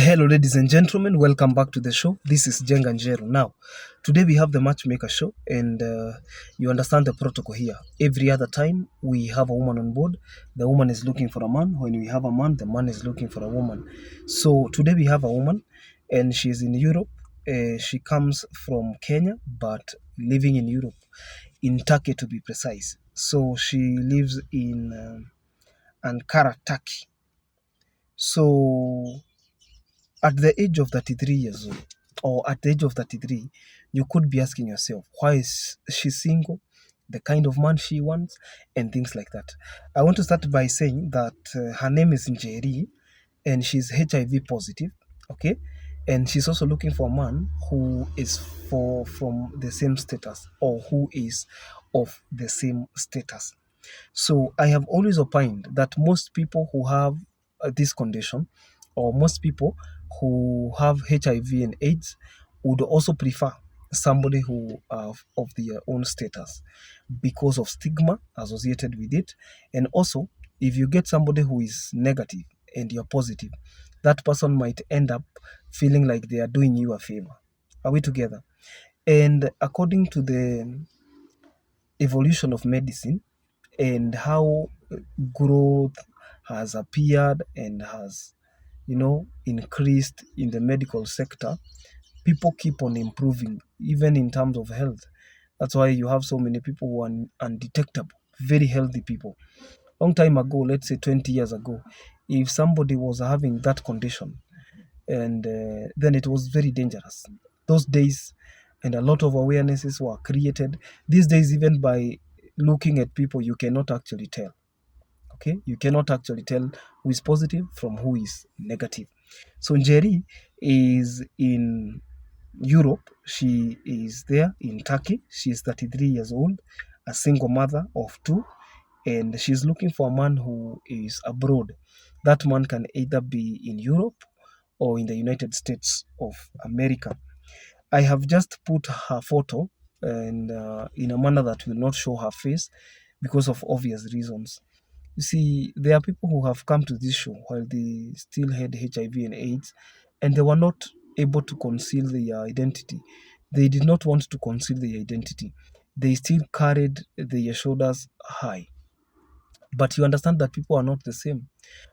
Hello, ladies and gentlemen. Welcome back to the show. This is Jenga Njero. Now, today we have the Matchmaker show, and you understand the protocol here. Every other time we have a woman on board, the woman is looking for a man. When we have a man, the man is looking for a woman. So today we have a woman, and she's in Europe. She comes from Kenya, but living in Europe, in Turkey to be precise. So she lives in Ankara, Turkey. So at the age of 33 years old, or at the age of 33, you could be asking yourself, why is she single, the kind of man she wants, and things like that. I want to start by saying that her name is Njeri, and she's HIV positive, okay? And she's also looking for a man who is from the same status, or who is of the same status. So I have always opined that most people who have this condition, or most people who have HIV and AIDS, would also prefer somebody who of their own status because of stigma associated with it. And also, if you get somebody who is negative and you're positive, that person might end up feeling like they are doing you a favor. Are we together? And according to the evolution of medicine and how growth has appeared and has, increased in the medical sector, people keep on improving, even in terms of health. That's why you have so many people who are undetectable, very healthy people. Long time ago, let's say 20 years ago, if somebody was having that condition, and then it was very dangerous. Those days, and a lot of awarenesses were created. These days, even by looking at people, you cannot actually tell. Okay, you cannot actually tell who is positive from who is negative. So Njeri is in Europe. She is there in Turkey. She is 33 years old, a single mother of two, and she's looking for a man who is abroad. That man can either be in Europe or in the United States of America. I have just put her photo and in a manner that will not show her face because of obvious reasons. You see, there are people who have come to this show while they still had HIV and AIDS, and they were not able to conceal their identity. They did not want to conceal their identity. They still carried their shoulders high. But you understand that people are not the same.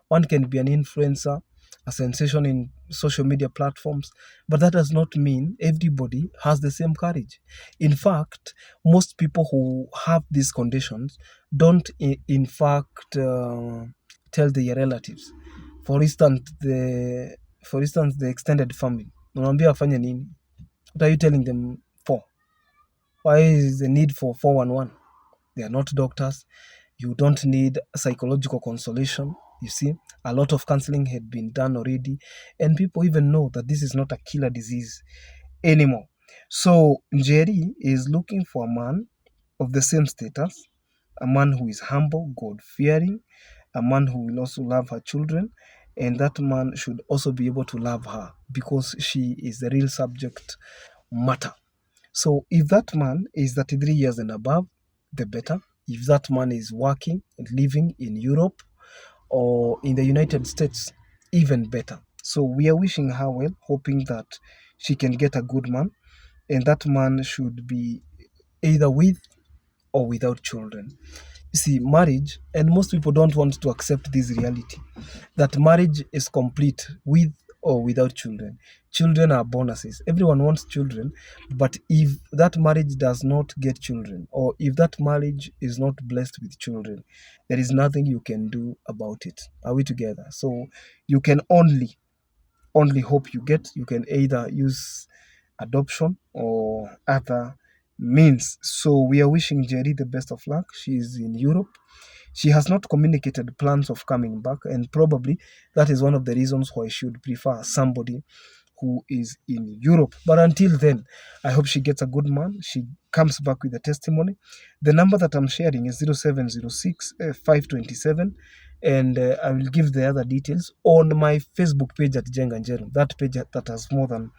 One can be an influencer, a sensation in social media platforms, but that does not mean everybody has the same courage. In fact, most people who have these conditions don't, in fact, tell their relatives. For instance, the extended family. Unamwambia afanye nini? What are you telling them for? Why is the need for 411? They are not doctors. You don't need psychological consolation. You see, a lot of counseling had been done already, and people even know that this is not a killer disease anymore. So Njeri is looking for a man of the same status, a man who is humble, God-fearing, a man who will also love her children, and that man should also be able to love her because she is the real subject matter. So if that man is 33 years and above, the better. If that man is working and living in Europe or in the United States, even better. So we are wishing her well, hoping that she can get a good man, and that man should be either with or without children. You see, marriage, and most people don't want to accept this reality, that marriage is complete with or without children. Children are bonuses. Everyone wants children, but if that marriage does not get children, or if that marriage is not blessed with children, there is nothing you can do about it. Are we together? So you can only hope you can either use adoption or other means. So we are wishing Jerry the best of luck. She is in Europe. She has not communicated plans of coming back, and probably that is one of the reasons why she would prefer somebody who is in Europe. But until then, I hope she gets a good man. She comes back with a testimony. The number that I'm sharing is 0706 527, and I will give the other details on my Facebook page at Jenga Njero, that page that has more than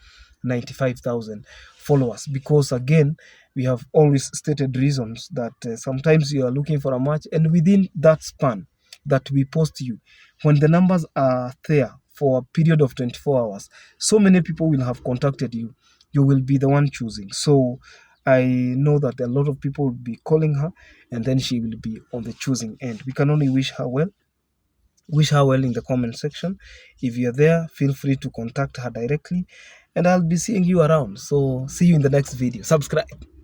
95,000 followers, because again, we have always stated reasons that sometimes you are looking for a match, and within that span that we post you, when the numbers are there for a period of 24 hours. So many people will have contacted you. You will be the one choosing. So I know that a lot of people will be calling her, and then she will be on the choosing end. We can only wish her well. Wish her well in the comment section. If you're there, feel free to contact her directly, and I'll be seeing you around. So see you in the next video. Subscribe.